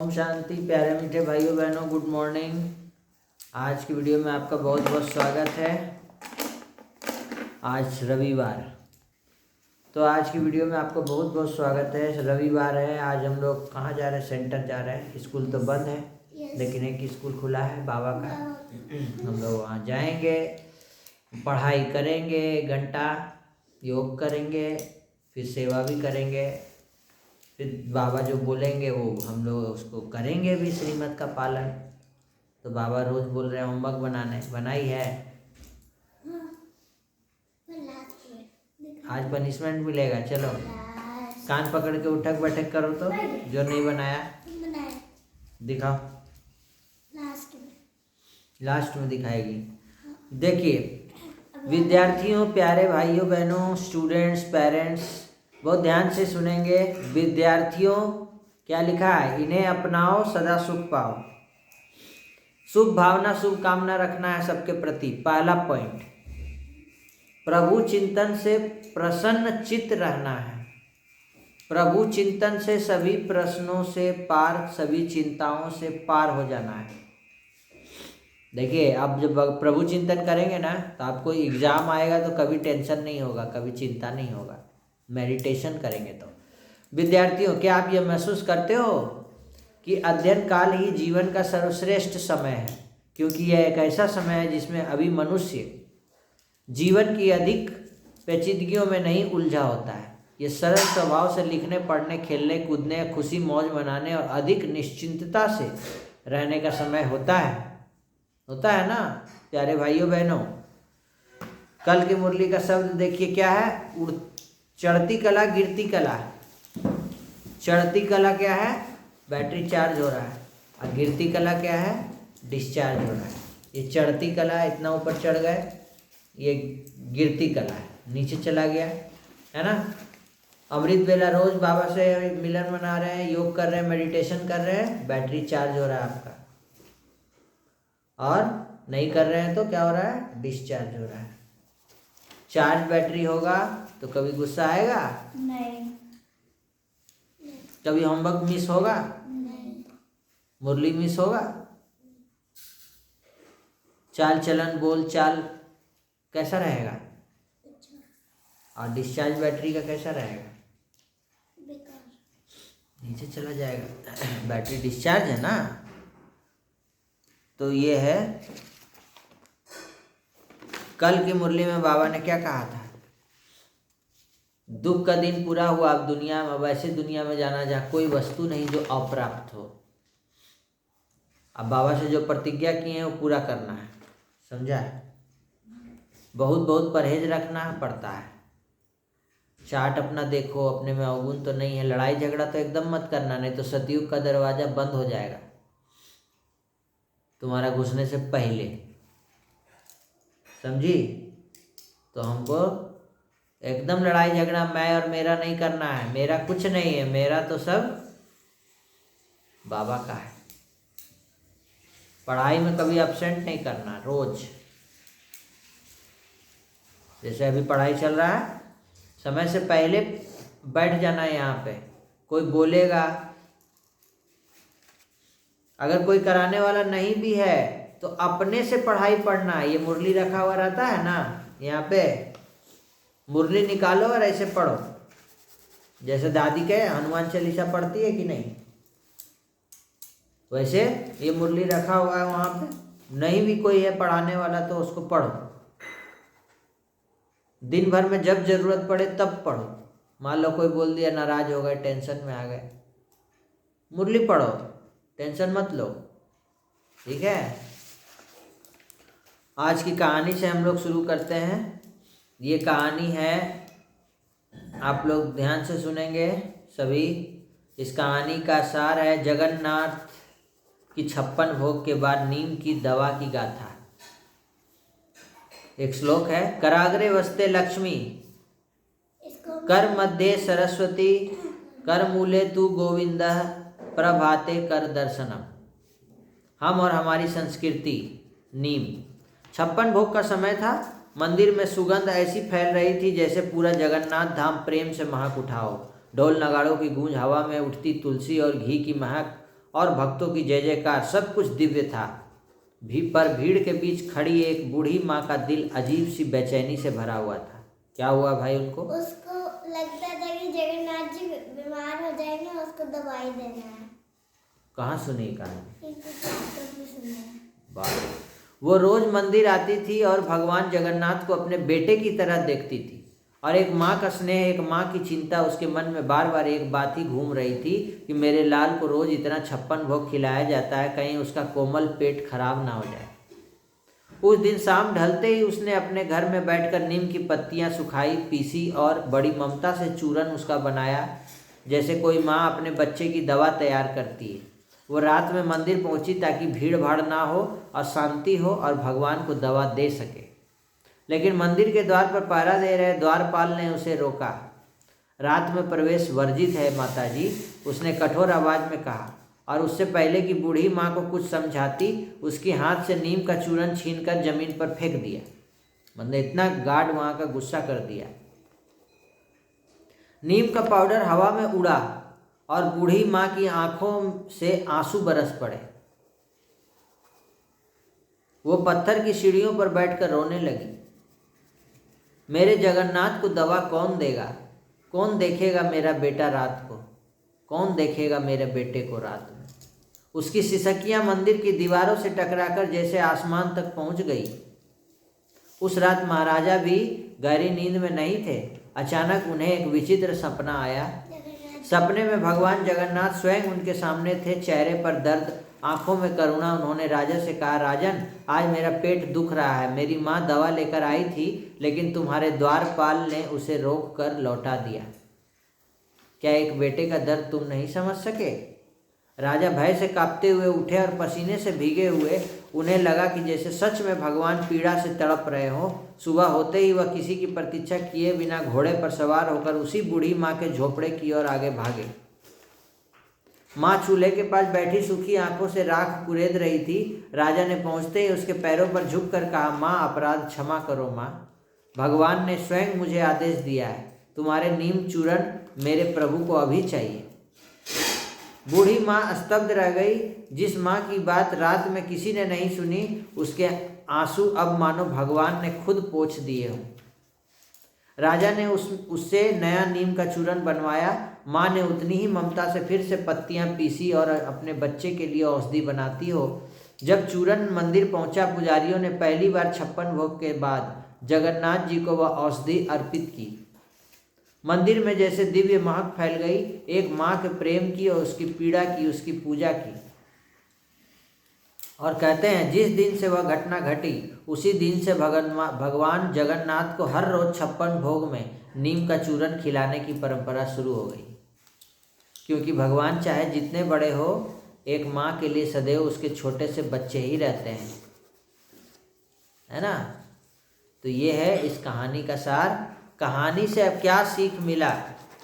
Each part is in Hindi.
ओम शांति। प्यारे मीठे भाइयों बहनों, गुड मॉर्निंग। आज की वीडियो में आपका बहुत बहुत स्वागत है। आज रविवार, तो आज की वीडियो में आपका बहुत बहुत स्वागत है। रविवार है, आज हम लोग कहाँ जा रहे हैं? सेंटर जा रहे हैं। स्कूल तो बंद है, लेकिन एक स्कूल खुला है बाबा का। हम लोग वहाँ जाएंगे, पढ़ाई करेंगे, घंटा योग करेंगे, फिर सेवा भी करेंगे। फिर बाबा जो बोलेंगे वो हम लोग उसको करेंगे भी, श्रीमत का पालन। तो बाबा रोज बोल रहे हैं होमवर्क बनाई है। आज पनिशमेंट मिलेगा। चलो कान पकड़ के उठक बैठक करो, तो जो नहीं बनाया दिखाओ। लास्ट में दिखाएगी। देखिए विद्यार्थियों, प्यारे भाइयों बहनों, स्टूडेंट्स, पेरेंट्स, बहुत ध्यान से सुनेंगे। विद्यार्थियों, क्या लिखा है? इन्हें अपनाओ, सदा सुख पाओ। शुभ भावना, शुभ कामना रखना है सबके प्रति। पहला पॉइंट, प्रभु चिंतन से प्रसन्न चित्त रहना है। प्रभु चिंतन से सभी प्रश्नों से पार, सभी चिंताओं से पार हो जाना है। देखिए, आप जब प्रभु चिंतन करेंगे ना, तो आपको एग्जाम आएगा तो कभी टेंशन नहीं होगा, कभी चिंता नहीं होगा। मेडिटेशन करेंगे तो। विद्यार्थियों, क्या आप ये महसूस करते हो कि अध्ययन काल ही जीवन का सर्वश्रेष्ठ समय है? क्योंकि यह एक ऐसा समय है जिसमें अभी मनुष्य जीवन की अधिक पेचीदगियों में नहीं उलझा होता है। ये सरल स्वभाव से लिखने, पढ़ने, खेलने, कूदने, खुशी मौज मनाने और अधिक निश्चिंतता से रहने का समय होता है ना प्यारे भाइयों बहनों। कल की मुरली का शब्द देखिए क्या है? चढ़ती कला, गिरती कला। चढ़ती कला क्या है? बैटरी चार्ज हो रहा है। और गिरती कला क्या है? डिस्चार्ज हो रहा है। ये चढ़ती कला, इतना ऊपर चढ़ गए। ये गिरती कला है, नीचे चला गया, है ना। अमृत बेला रोज बाबा से मिलन मना रहे हैं, योग कर रहे हैं, मेडिटेशन कर रहे हैं, बैटरी चार्ज हो रहा है आपका। और नहीं कर रहे हैं तो क्या हो रहा है? डिस्चार्ज हो रहा है। चार्ज बैटरी होगा तो कभी गुस्सा आएगा? नहीं। कभी होमवर्क मिस होगा? नहीं। मुरली मिस होगा? चाल चलन, बोल चाल कैसा रहेगा? और डिस्चार्ज बैटरी का कैसा रहेगा? नीचे चला जाएगा। बैटरी डिस्चार्ज है ना। तो ये है, कल की मुरली में बाबा ने क्या कहा था? दुख का दिन पूरा हुआ, अब दुनिया में, अब ऐसे दुनिया में जाना जहाँ कोई वस्तु नहीं जो अप्राप्त हो। अब बाबा से जो प्रतिज्ञा की है वो पूरा करना है, समझा? बहुत बहुत परहेज रखना पड़ता है। चार्ट अपना देखो, अपने में अवगुण तो नहीं है। लड़ाई झगड़ा तो एकदम मत करना, नहीं तो सतयुग का दरवाजा बंद हो जाएगा तुम्हारा घुसने से पहले, समझी? तो हमको एकदम लड़ाई झगड़ा मैं और मेरा नहीं करना है। मेरा कुछ नहीं है, मेरा तो सब बाबा का है। पढ़ाई में कभी अपसेंट नहीं करना, रोज। जैसे अभी पढ़ाई चल रहा है, समय से पहले बैठ जाना है यहाँ पे। कोई बोलेगा, अगर कोई कराने वाला नहीं भी है तो अपने से पढ़ाई पढ़ना है। ये मुरली रखा हुआ रहता है ना, यहाँ पे मुरली निकालो और ऐसे पढ़ो। जैसे दादी के हनुमान चालीसा पढ़ती है कि नहीं, वैसे ये मुरली रखा हुआ है वहाँ पे। नहीं भी कोई है पढ़ाने वाला तो उसको पढ़ो। दिन भर में जब जरूरत पड़े तब पढ़ो। मान लो कोई बोल दिया, नाराज हो गए, टेंशन में आ गए, मुरली पढ़ो, टेंशन मत लो, ठीक है। आज की कहानी से हम लोग शुरू करते हैं। ये कहानी है, आप लोग ध्यान से सुनेंगे सभी। इस कहानी का सार है जगन्नाथ की 56 भोग के बाद नीम की दवा की गाथा। एक श्लोक है, कराग्रे वस्ते लक्ष्मी, कर मध्य सरस्वती, कर मूले तू गोविंद, प्रभाते कर दर्शनम। हम और हमारी संस्कृति। नीम। 56 भोग का समय था। मंदिर में सुगंध ऐसी फैल रही थी जैसे पूरा जगन्नाथ धाम प्रेम से महक उठा हो। ढोल नगाड़ों की गूंज, हवा में उठती तुलसी और घी की महक और भक्तों की जय जयकार, सब कुछ दिव्य था। पर भीड़ के बीच खड़ी एक बूढ़ी माँ का दिल अजीब सी बेचैनी से भरा हुआ था। क्या हुआ भाई उनको? उसको लगता था कि जगन्नाथ जी बीमार हो जाएंगे, उसको दवाई देना है। कहाँ सुनी कहानी? सुना है। वाह। वो रोज मंदिर आती थी और भगवान जगन्नाथ को अपने बेटे की तरह देखती थी, और एक माँ का स्नेह, एक माँ की चिंता उसके मन में बार बार एक बात ही घूम रही थी कि मेरे लाल को रोज इतना 56 भोग खिलाया जाता है, कहीं उसका कोमल पेट खराब ना हो जाए। उस दिन शाम ढलते ही उसने अपने घर में बैठकर नीम की पत्तियां सुखाई, पीसी और बड़ी ममता से चूरन उसका बनाया, जैसे कोई माँ अपने बच्चे की दवा तैयार करती है। वो रात में मंदिर पहुंची ताकि भीड़ भाड़ ना हो और शांति हो और भगवान को दवा दे सके। लेकिन मंदिर के द्वार पर पहरा दे रहे द्वारपाल ने उसे रोका। रात में प्रवेश वर्जित है माताजी, उसने कठोर आवाज में कहा, और उससे पहले कि बूढ़ी माँ को कुछ समझाती, उसके हाथ से नीम का चूरन छीनकर जमीन पर फेंक दिया। मतलब इतना गाढ़ वहाँ का गुस्सा कर दिया। नीम का पाउडर हवा में उड़ा और बूढ़ी माँ की आंखों से आंसू बरस पड़े। वो पत्थर की सीढ़ियों पर बैठकर रोने लगी। मेरे जगन्नाथ को दवा कौन देगा? कौन देखेगा मेरा बेटा रात को? कौन देखेगा मेरे बेटे को रात में? उसकी सिसकियां मंदिर की दीवारों से टकराकर जैसे आसमान तक पहुंच गई। उस रात महाराजा भी गहरी नींद में नहीं थे। अचानक उन्हें एक विचित्र सपना आया। सपने में भगवान जगन्नाथ स्वयं उनके सामने थे, चेहरे पर दर्द, आंखों में करुणा। उन्होंने राजा से कहा, राजन, आज मेरा पेट दुख रहा है। मेरी माँ दवा लेकर आई थी, लेकिन तुम्हारे द्वारपाल ने उसे रोक कर लौटा दिया। क्या एक बेटे का दर्द तुम नहीं समझ सके? राजा भय से कांपते हुए उठे और पसीने से भीगे हुए। उन्हें लगा कि जैसे सच में भगवान पीड़ा से तड़प रहे हो। सुबह होते ही वह किसी की प्रतीक्षा किए बिना घोड़े पर सवार होकर उसी बूढ़ी माँ के झोपड़े की ओर आगे भागे। माँ चूल्हे के पास बैठी सूखी आंखों से राख कुरेद रही थी। राजा ने पहुंचते ही उसके पैरों पर झुककर कहा, माँ, अपराध क्षमा करो माँ। भगवान ने स्वयं मुझे आदेश दिया है, तुम्हारे नीम चूरन मेरे प्रभु को अभी चाहिए। बूढ़ी माँ स्तब्ध रह गई। जिस माँ की बात रात में किसी ने नहीं सुनी, उसके आंसू अब मानो भगवान ने खुद पोंछ दिए हों। राजा ने उससे नया नीम का चूरन बनवाया। माँ ने उतनी ही ममता से फिर से पत्तियां पीसी और अपने बच्चे के लिए औषधि बनाती हो। जब चूरन मंदिर पहुंचा, पुजारियों ने पहली बार 56 भोग के बाद जगन्नाथ जी को वह औषधि अर्पित की। मंदिर में जैसे दिव्य महक फैल गई। एक माँ के प्रेम की और उसकी पीड़ा की, उसकी पूजा की। और कहते हैं जिस दिन से वह घटना घटी, उसी दिन से भगवान जगन्नाथ को हर रोज 56 भोग में नीम का चूरन खिलाने की परंपरा शुरू हो गई। क्योंकि भगवान चाहे जितने बड़े हो, एक माँ के लिए सदैव उसके छोटे से बच्चे ही रहते हैं, है ना। तो ये है इस कहानी का सार। कहानी से अब क्या सीख मिला,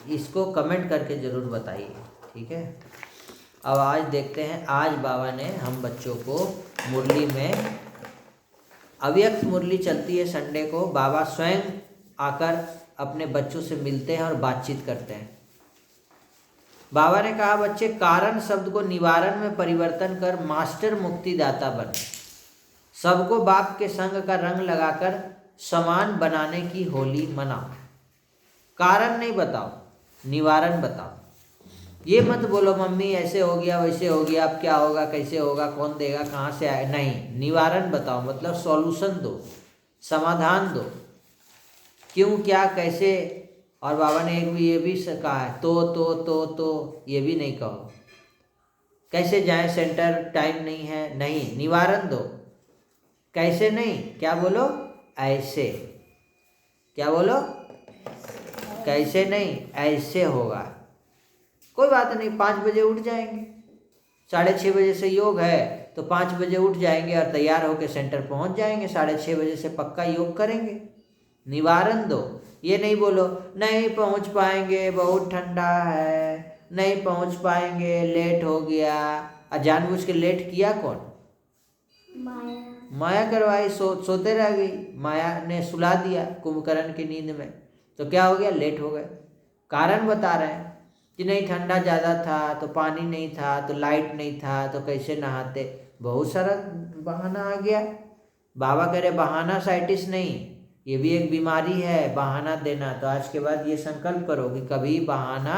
इसको कमेंट करके ज़रूर बताइए, ठीक है। अब आज देखते हैं, आज बाबा ने हम बच्चों को मुरली में, अव्यक्त मुरली चलती है संडे को, बाबा स्वयं आकर अपने बच्चों से मिलते हैं और बातचीत करते हैं। बाबा ने कहा, बच्चे, कारण शब्द को निवारण में परिवर्तन कर मास्टर मुक्तिदाता बने। सबको बाप के संग का रंग लगाकर समान बनाने की होली मनाओ। कारण नहीं बताओ, निवारण बताओ। ये मत बोलो मम्मी ऐसे हो गया, वैसे हो गया, अब क्या होगा, कैसे होगा, कौन देगा, कहाँ से आए, नहीं, निवारण बताओ, मतलब सॉल्यूशन दो, समाधान दो, क्यों, क्या, कैसे। और बाबा ने एक भी ये भी कहा है, तो ये भी नहीं कहो। कैसे जाएं सेंटर, टाइम नहीं है, नहीं, निवारण दो। कैसे नहीं, क्या बोलो, ऐसे। क्या बोलो, कैसे नहीं, ऐसे होगा। कोई बात नहीं, 5 बजे उठ जाएंगे, 6:30 बजे से योग है तो 5 बजे उठ जाएंगे और तैयार होकर सेंटर पहुंच जाएंगे। 6:30 बजे से पक्का योग करेंगे। निवारण दो। ये नहीं बोलो नहीं पहुंच पाएंगे, बहुत ठंडा है, नहीं पहुंच पाएंगे, लेट हो गया। और जानबूझ के लेट किया कौन? माया करवाई, सोते रह गई, माया ने सुला दिया कुंभकर्ण की नींद में, तो क्या हो गया, लेट हो गए। कारण बता रहे हैं। कि नहीं ठंडा ज़्यादा था तो पानी नहीं था तो लाइट नहीं था तो कैसे नहाते, बहुत सारा बहाना आ गया। बाबा कह रहे बहाना साइटिस नहीं, ये भी एक बीमारी है बहाना देना। तो आज के बाद ये संकल्प करो कि कभी बहाना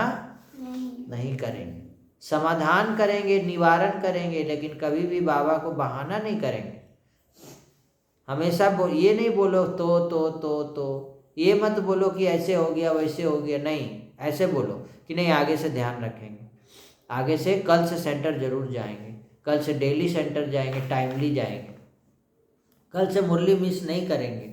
नहीं करेंगे, समाधान करेंगे, निवारण करेंगे, लेकिन कभी भी बाबा को बहाना नहीं करेंगे। हमेशा ये नहीं बोलो तो ये मत बोलो कि ऐसे हो गया वैसे हो गया, नहीं ऐसे बोलो कि नहीं आगे से ध्यान रखेंगे, आगे से कल से सेंटर जरूर जाएंगे, कल से डेली सेंटर जाएंगे, टाइमली जाएंगे, कल से मुरली मिस नहीं करेंगे,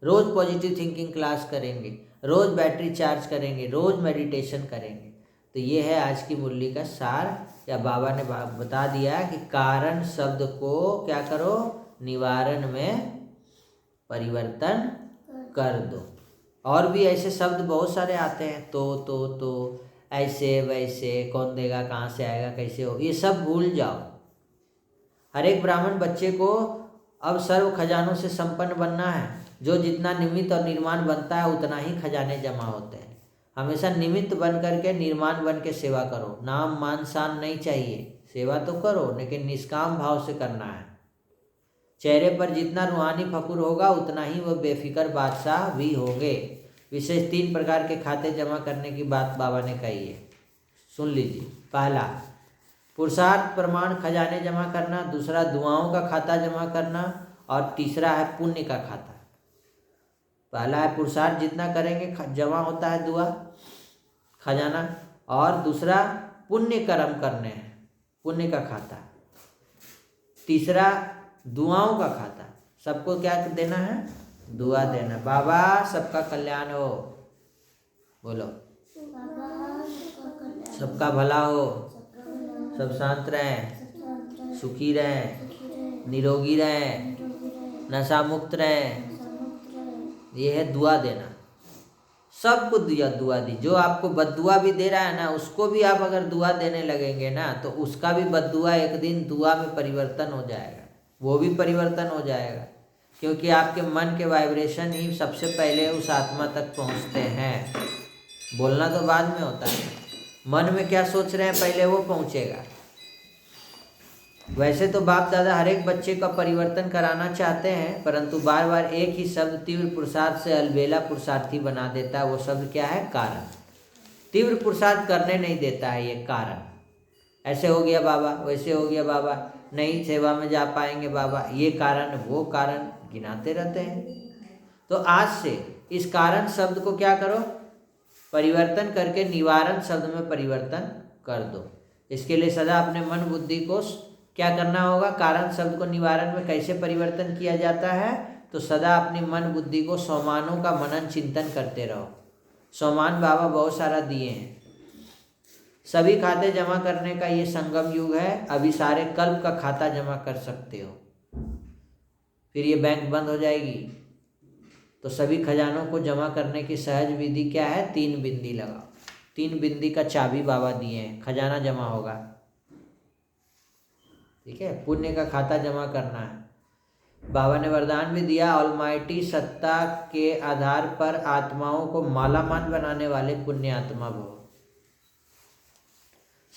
रोज़ पॉजिटिव थिंकिंग क्लास करेंगे, रोज़ बैटरी चार्ज करेंगे, रोज़ मेडिटेशन करेंगे। तो ये है आज की मुरली का सार। या बाबा ने बता दिया कि कारण शब्द को क्या करो, निवारण में परिवर्तन कर दो। और भी ऐसे शब्द बहुत सारे आते हैं, तो ऐसे वैसे, कौन देगा, कहाँ से आएगा, कैसे हो, ये सब भूल जाओ। हर एक ब्राह्मण बच्चे को अब सर्व खजानों से संपन्न बनना है। जो जितना निमित्त और निर्माण बनता है उतना ही खजाने जमा होते हैं। हमेशा निमित्त बन करके, निर्माण बन के सेवा करो। नाम मान शान नहीं चाहिए, सेवा तो करो लेकिन निष्काम भाव से करना है। चेहरे पर जितना रूहानी फकुर होगा उतना ही वह बेफिक्र बादशाह भी होंगे। विशेष 3 प्रकार के खाते जमा करने की बात बाबा ने कही है, सुन लीजिए। पहला पुरुषार्थ प्रमाण खजाने जमा करना, दूसरा दुआओं का खाता जमा करना, और तीसरा है पुण्य का खाता। पहला है पुरुषार्थ जितना करेंगे जमा होता है दुआ खजाना, और दूसरा पुण्य कर्म करने हैं, पुण्य का खाता। तीसरा दुआओं का खाता, सबको क्या देना है, दुआ देना। बाबा सबका कल्याण हो, बोलो सबका भला हो, सब शांत रहें, सुखी रहें, निरोगी रहें, नशा मुक्त रहें। ये है दुआ देना। सबको दुआ दी। जो आपको बद्दुआ भी दे रहा है ना, उसको भी आप अगर दुआ देने लगेंगे ना, तो उसका भी बद्दुआ एक दिन दुआ में परिवर्तन हो जाएगा, वो भी परिवर्तन हो जाएगा। क्योंकि आपके मन के वाइब्रेशन ही सबसे पहले उस आत्मा तक पहुंचते हैं। बोलना तो बाद में होता है, मन में क्या सोच रहे हैं पहले वो पहुंचेगा। वैसे तो बाप दादा हर एक बच्चे का परिवर्तन कराना चाहते हैं, परंतु बार बार एक ही शब्द तीव्र पुरुषार्थ से अलबेला पुरुषार्थी बना देता है। वो शब्द क्या है, कारण। तीव्र पुरुषार्थ करने नहीं देता है ये कारण। ऐसे हो गया बाबा, वैसे हो गया बाबा, नहीं सेवा में जा पाएंगे बाबा, ये कारण वो कारण गिनाते रहते हैं। तो आज से इस कारण शब्द को क्या करो, परिवर्तन करके निवारण शब्द में परिवर्तन कर दो। इसके लिए सदा अपने मन बुद्धि को क्या करना होगा, कारण शब्द को निवारण में कैसे परिवर्तन किया जाता है, तो सदा अपनी मन बुद्धि को सोमानों का मनन चिंतन करते रहो। सोमान बाबा बहुत सारा दिए हैं। सभी खाते जमा करने का ये संगम युग है। अभी सारे कल्प का खाता जमा कर सकते हो, फिर ये बैंक बंद हो जाएगी। तो सभी खजानों को जमा करने की सहज विधि क्या है, 3 बिंदी लगाओ। 3 बिंदी का चाबी बाबा दिए हैं, खजाना जमा होगा। ठीक है, पुण्य का खाता जमा करना है। बाबा ने वरदान भी दिया, ऑलमाइटी सत्ता के आधार पर आत्माओं को मालामाल बनाने वाले पुण्य आत्मा भव।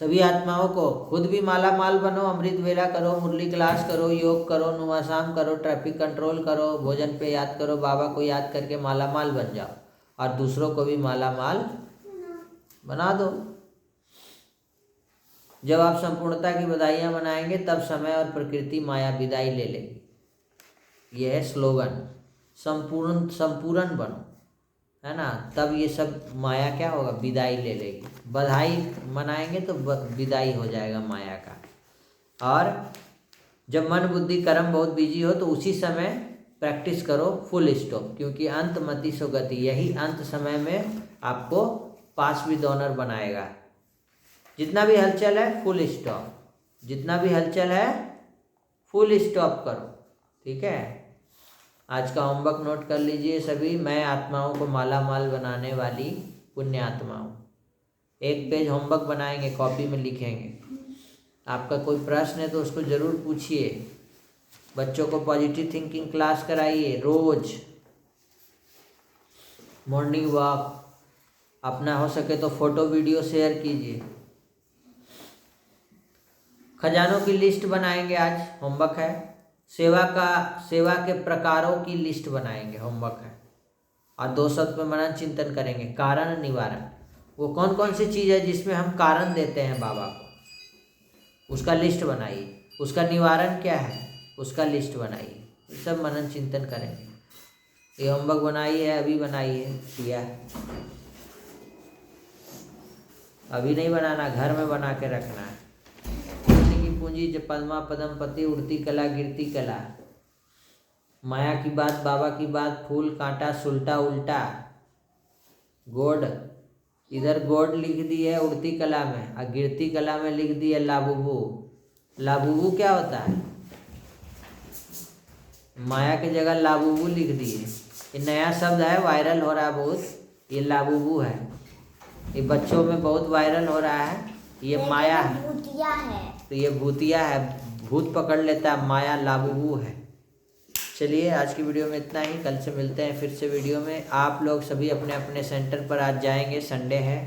सभी आत्माओं को खुद भी मालामाल बनो, अमृत वेला करो, मुरली क्लास करो, योग करो, नुआसाम करो, ट्रैफिक कंट्रोल करो, भोजन पे याद करो, बाबा को याद करके मालामाल बन जाओ, और दूसरों को भी मालामाल बना दो। जब आप संपूर्णता की बधाइयाँ मनाएंगे तब समय और प्रकृति माया विदाई ले लेगी। यह है स्लोगन, संपूर्ण बनो, है ना। तब ये सब माया क्या होगा, विदाई ले लेगी। बधाई मनाएंगे तो विदाई हो जाएगा माया का। और जब मन बुद्धि कर्म बहुत बिजी हो तो उसी समय प्रैक्टिस करो फुल स्टॉप, क्योंकि अंत मति सो गति, यही अंत समय में आपको पास विद ऑनर बनाएगा। जितना भी हलचल है फुल स्टॉप, जितना भी हलचल है फुल स्टॉप करो। ठीक है, आज का होमवर्क नोट कर लीजिए सभी। मैं आत्माओं को माला माल बनाने वाली पुण्य आत्माओं। 1 पेज होमवर्क बनाएंगे, कॉपी में लिखेंगे। आपका कोई प्रश्न है तो उसको ज़रूर पूछिए। बच्चों को पॉजिटिव थिंकिंग क्लास कराइए रोज़, मॉर्निंग वॉक, अपना हो सके तो फोटो वीडियो शेयर कीजिए। खजानों की लिस्ट बनाएंगे, आज होमवर्क है। सेवा के प्रकारों की लिस्ट बनाएंगे, होमवर्क है। और 2 शब्द पे मनन चिंतन करेंगे। कारण निवारण, वो कौन कौन सी चीज़ है जिसमें हम कारण देते हैं बाबा को, उसका लिस्ट बनाइए। उसका निवारण क्या है, उसका लिस्ट बनाइए। ये सब मनन चिंतन करेंगे। ये होमवर्क बनाइए, अभी बनाइए, किया है। अभी नहीं बनाना, घर में बना के रखना है। की पूंजी जब पद्मा पदम पति, उड़ती कला गिरती कला। माया की बात, बाबा की बात, फूल कांटा सुलटा उल्टा। गोड, इधर गोड लिख दी है उड़ती कला में, और गिरती कला में लिख दी है लाबुबू। लाबुबू क्या होता है? माया की जगह लाबुबू लिख दिए। ये नया शब्द है, वायरल हो रहा है बहुत। ये लाबुबू है, ये बच्चों में बहुत वायरल हो रहा है। ये माया है, भूतिया है। तो ये भूतिया है, भूत पकड़ लेता है, माया लाबुबू है। चलिए आज की वीडियो में इतना ही। कल से मिलते हैं फिर से वीडियो में। आप लोग सभी अपने अपने सेंटर पर आज जाएंगे, संडे है।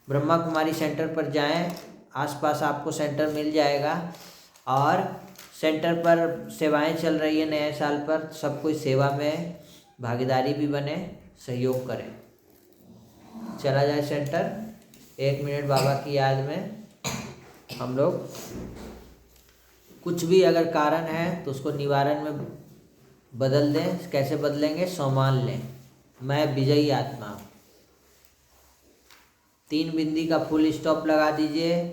ब्रह्मा कुमारी सेंटर पर जाएं, आसपास आपको सेंटर मिल जाएगा। और सेंटर पर सेवाएं चल रही है नए साल पर, सब कोई सेवा में भागीदारी भी बने, सहयोग करें। चला जाए सेंटर, 1 मिनट बाबा की याद में। हम लोग कुछ भी अगर कारण है तो उसको निवारण में बदल दें। कैसे बदलेंगे? सम्मान लें, मैं विजयी आत्मा हूँ। 3 बिंदी का फुल स्टॉप लगा दीजिए।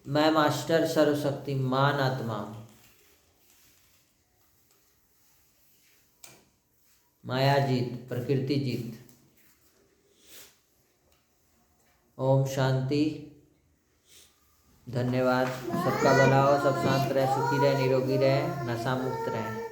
मैं मास्टर सर्वशक्तिमान आत्मा हूँ। माया जीत, प्रकृति जीत। ओम शांति। धन्यवाद। सबका भला हो, सब शांत रहे, सुखी रहे, निरोगी रहे, नशा मुक्त रहे।